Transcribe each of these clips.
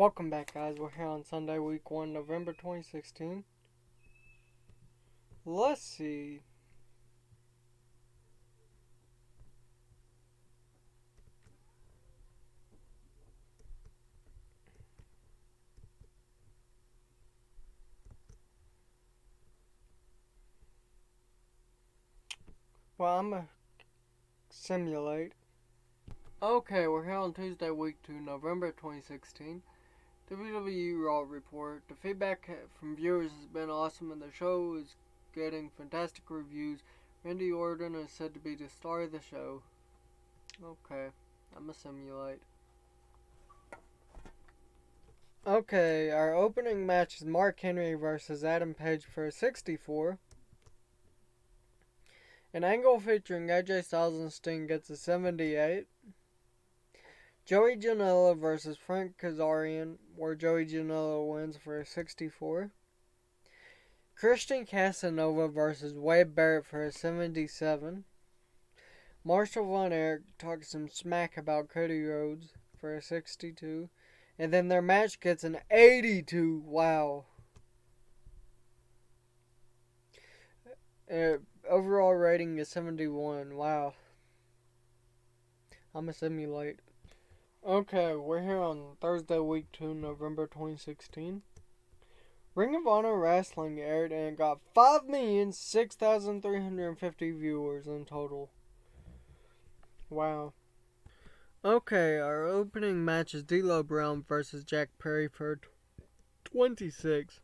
Welcome back, guys. We're here on Sunday, week 1, November 2016. Let's see. Well, I'm going to simulate. Okay, we're here on Tuesday, week 2, November 2016. WWE ROH report. The feedback from viewers has been awesome, and the show is getting fantastic reviews. Randy Orton is said to be the star of the show. Okay, I'm going to simulate. Okay, our opening match is Mark Henry versus Adam Page for 64. An angle featuring AJ Styles and Sting gets a 78. Joey Janela versus Frank Kazarian, where Joey Janela wins for a 64. Christian Casanova versus Wade Barrett for a 77. Marshall Von Erich talks some smack about Cody Rhodes for a 62. And then their match gets an 82. Wow. Overall rating is 71. Wow. I'm going to simulate. Okay, we're here on Thursday, week 2, November 2016. Ring of Honor Wrestling aired and it got 5,006,350 viewers in total. Wow. Okay, our opening match is D'Lo Brown versus Jack Perry for 26.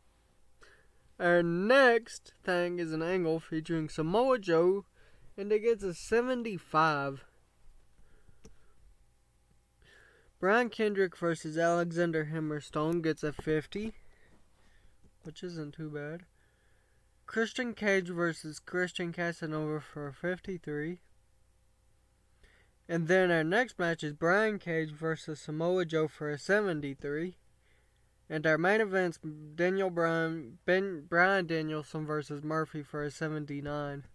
Our next thing is an angle featuring Samoa Joe, and it gets a 75. Brian Kendrick versus Alexander Hammerstone gets a 50, which isn't too bad. Christian Cage versus Christian Casanova for a 53. And then our next match is Brian Cage versus Samoa Joe for a 73. And our main event's Bryan Danielson versus Murphy for a 79.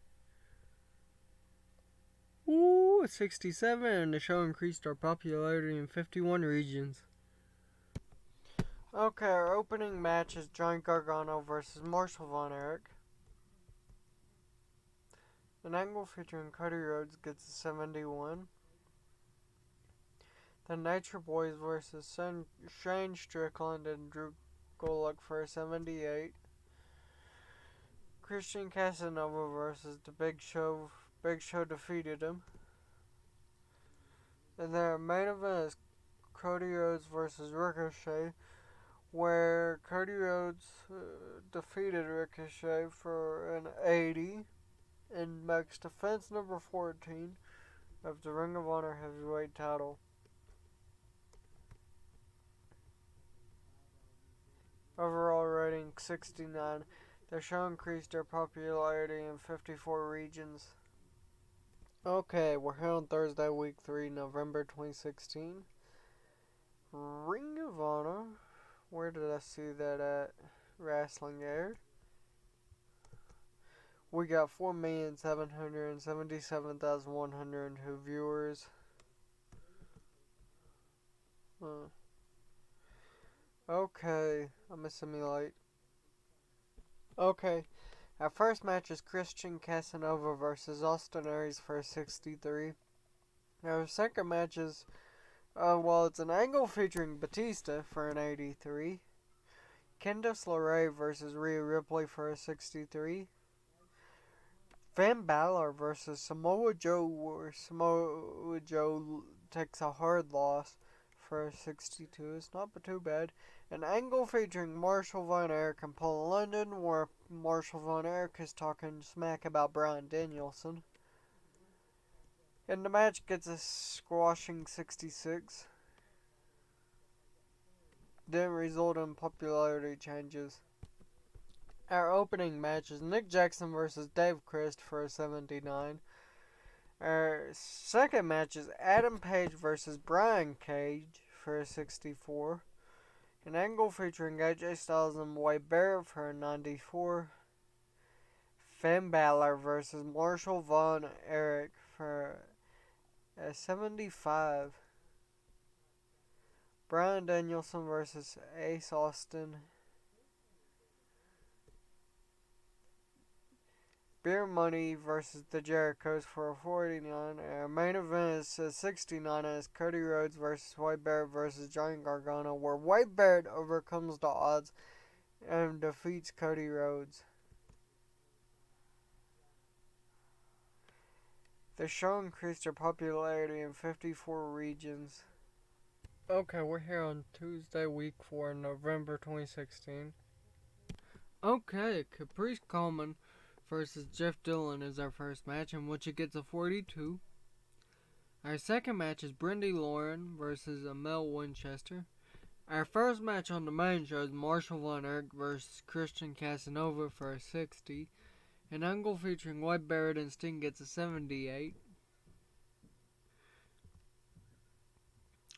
Ooh, a 67, and the show increased our popularity in 51 regions. Okay, our opening match is Johnny Gargano versus Marshall Von Erich. An angle featuring Cody Rhodes gets a 71. The Nature Boys versus Shane Strickland and Drew Gulak for a 78. Christian Casanova versus the Big Show. Big Show defeated him. And their main event is Cody Rhodes versus Ricochet, where Cody Rhodes defeated Ricochet for an 80 and makes defense number 14 of the Ring of Honor Heavyweight title. Overall rating 69. The show increased their popularity in 54 regions. Okay, we're here on Thursday, week 3, November 2016. Ring of Honor. Where did I see that at? Wrestling aired. We got 4,777,102 viewers. Okay, I'm gonna simulate. Okay, our first match is Christian Casanova versus Austin Aries for 63. Our second match is, it's an angle featuring Batista for an 83. Candice LeRae versus Rhea Ripley for a 63. Finn Balor versus Samoa Joe, where Samoa Joe takes a hard loss for a 62. It's not too bad. An angle featuring Marshall Von Erich and Paul London, where Marshall Von Erich is talking smack about Bryan Danielson. And the match gets a squashing 66. Didn't result in popularity changes. Our opening match is Nick Jackson versus Dave Crist for a 79. Our second match is Adam Page versus Brian Cage for a 64. An angle featuring AJ Styles and Wade Barrett for a 94. Finn Balor versus Marshall Von Erich for a 75. Bryan Danielson versus Ace Austin. Beer Money versus the Jerichos for a 49. Our main event is a 69 as Cody Rhodes versus Wade Barrett versus Johnny Gargano, where Wade Barrett overcomes the odds and defeats Cody Rhodes. The show increased their popularity in 54 regions. Okay, we're here on Tuesday, week 4, November 2016. Okay, Caprice Coleman versus Jeff Dillon is our first match, in which it gets a 42. Our second match is Brindy Lauren versus Amel Winchester. Our first match on the main show is Marshall Von Erich versus Christian Casanova for a 60. An angle featuring Wade Barrett and Sting gets a 78.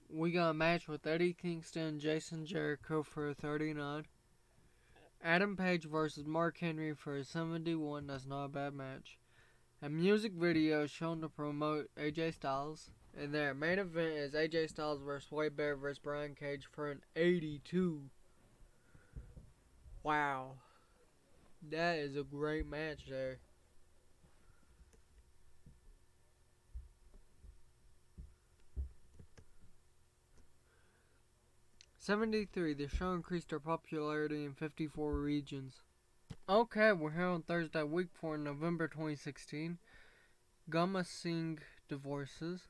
We got a match with Eddie Kingston and Jason Jericho for a 39. Adam Page versus Mark Henry for a 71. That's not a bad match. A music video is shown to promote AJ Styles. And their main event is AJ Styles versus Wade Barrett versus Brian Cage for an 82. Wow. That is a great match there. '73. The show increased their popularity in 54 regions. Okay, we're here on Thursday, week 4, November 2016. Gama Singh divorces.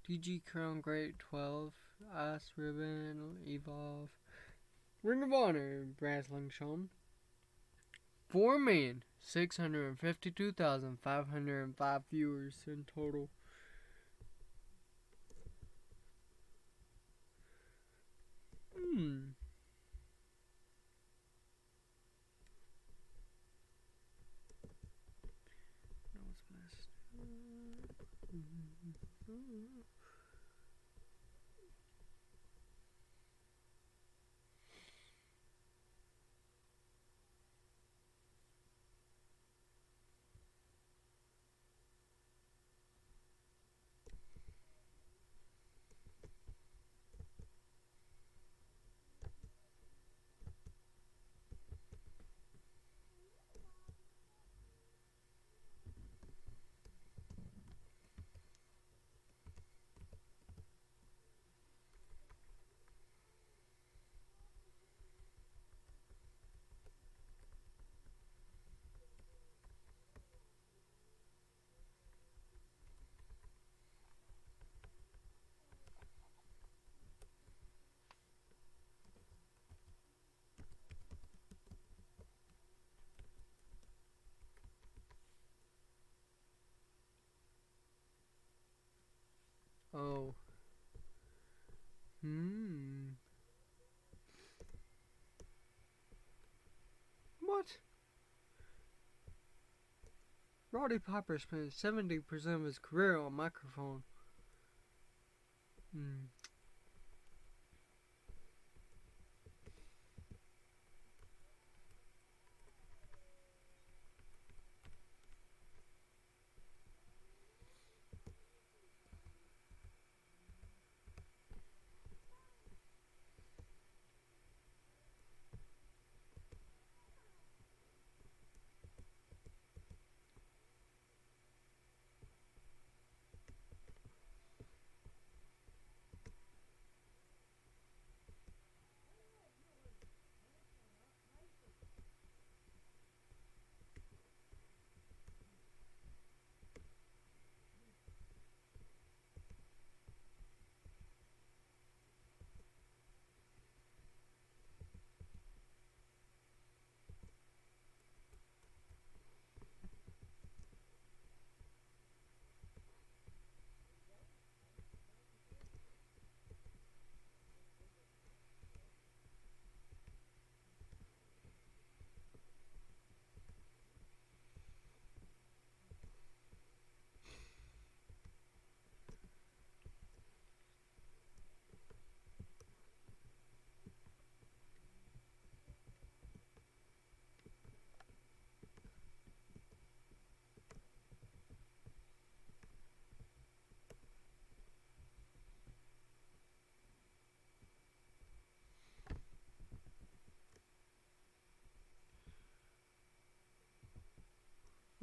DG Crown Great 12. Ice Ribbon Evolve. Ring of Honor Wrestling shown. 4,652,505 viewers in total. Oh. What? Roddy Piper spent 70% of his career on microphone.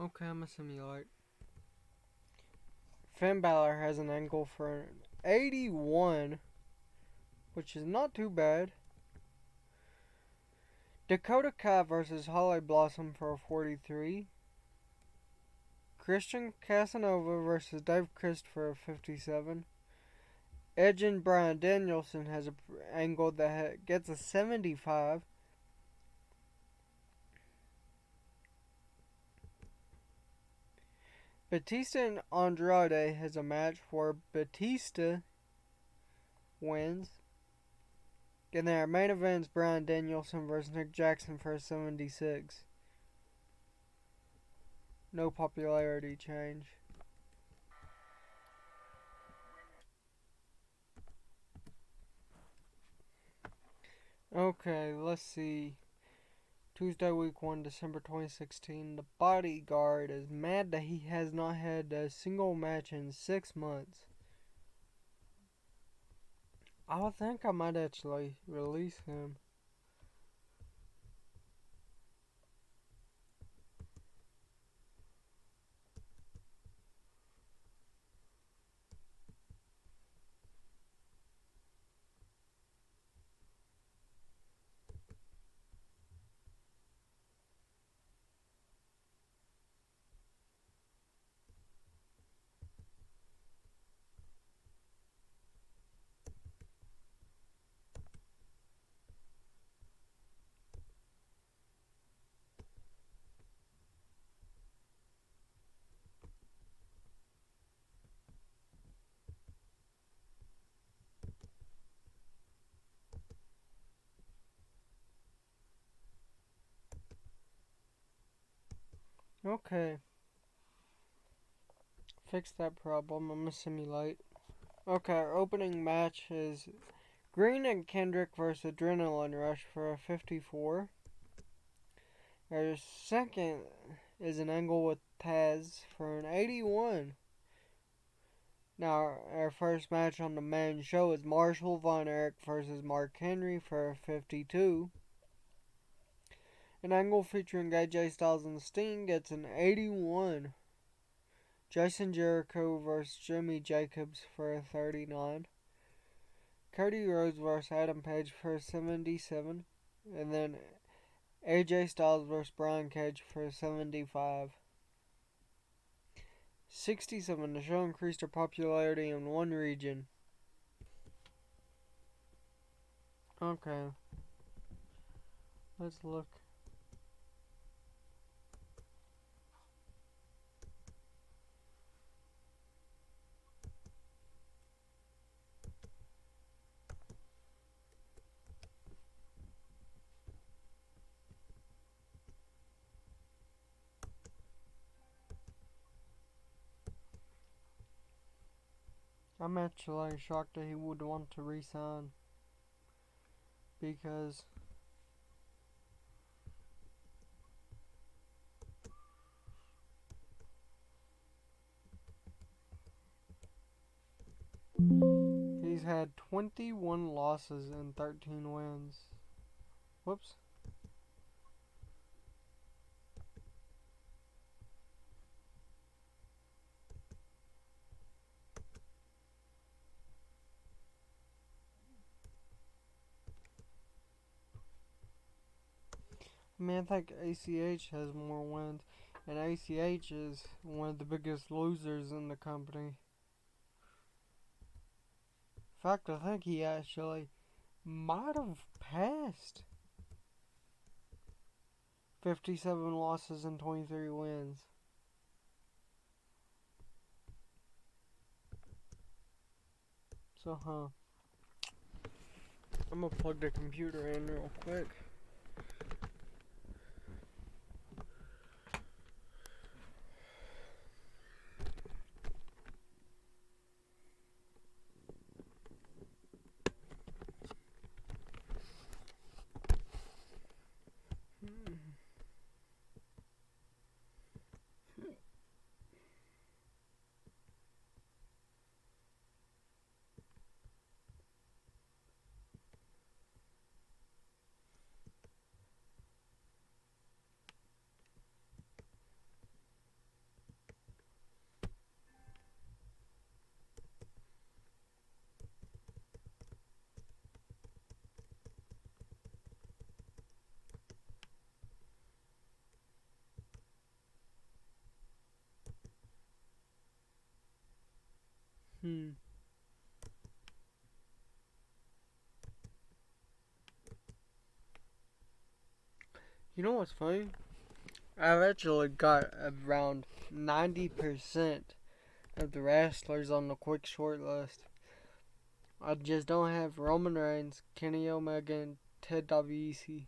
Okay, I'm gonna simulate. Finn Balor has an angle for an 81, which is not too bad. Dakota Kai versus Holly Blossom for a 43. Christian Casanova versus Dave Christ for a 57. Edge and Bryan Danielson has an angle that gets a 75. Batista and Andrade has a match where Batista wins. And their main event is Bryan Danielson versus Nick Jackson for a 76. No popularity change. Okay, let's see. Tuesday, week 1, December 2016. The Bodyguard is mad that he has not had a single match in 6 months. I think I might actually release him. Okay. Fix that problem. I'm gonna simulate. Okay, our opening match is Green and Kendrick versus Adrenaline Rush for a 54. Our second is an angle with Taz for an 81. Now, our first match on the main show is Marshall Von Erich versus Mark Henry for a 52. An angle featuring AJ Styles and Sting gets an 81. Jason Jericho versus Jimmy Jacobs for a 39. Cody Rhodes versus Adam Page for a 77. And then AJ Styles versus Brian Cage for a 75. 67. The show increased their popularity in one region. Okay. Let's look. I'm actually shocked that he would want to resign because he's had 21 losses and 13 wins. Whoops. I mean, I think ACH has more wins, and ACH is one of the biggest losers in the company. In fact, I think he actually might have passed 57 losses and 23 wins. So, I'm gonna plug the computer in real quick. Hmm. You know what's funny? I've actually got around 90% of the wrestlers on the quick short list. I just don't have Roman Reigns, Kenny Omega, and TEW.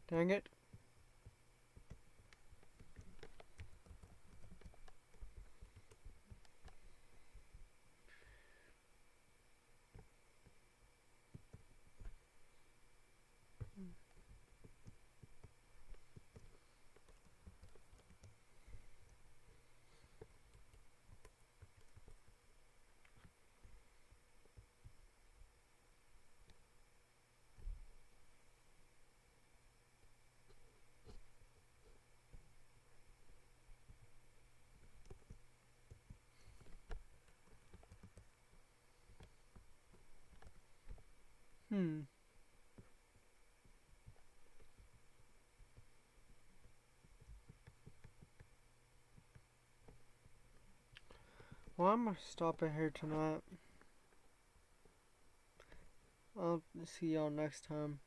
Dang it. Hmm. Well, I'm gonna stop it here tonight. I'll see y'all next time.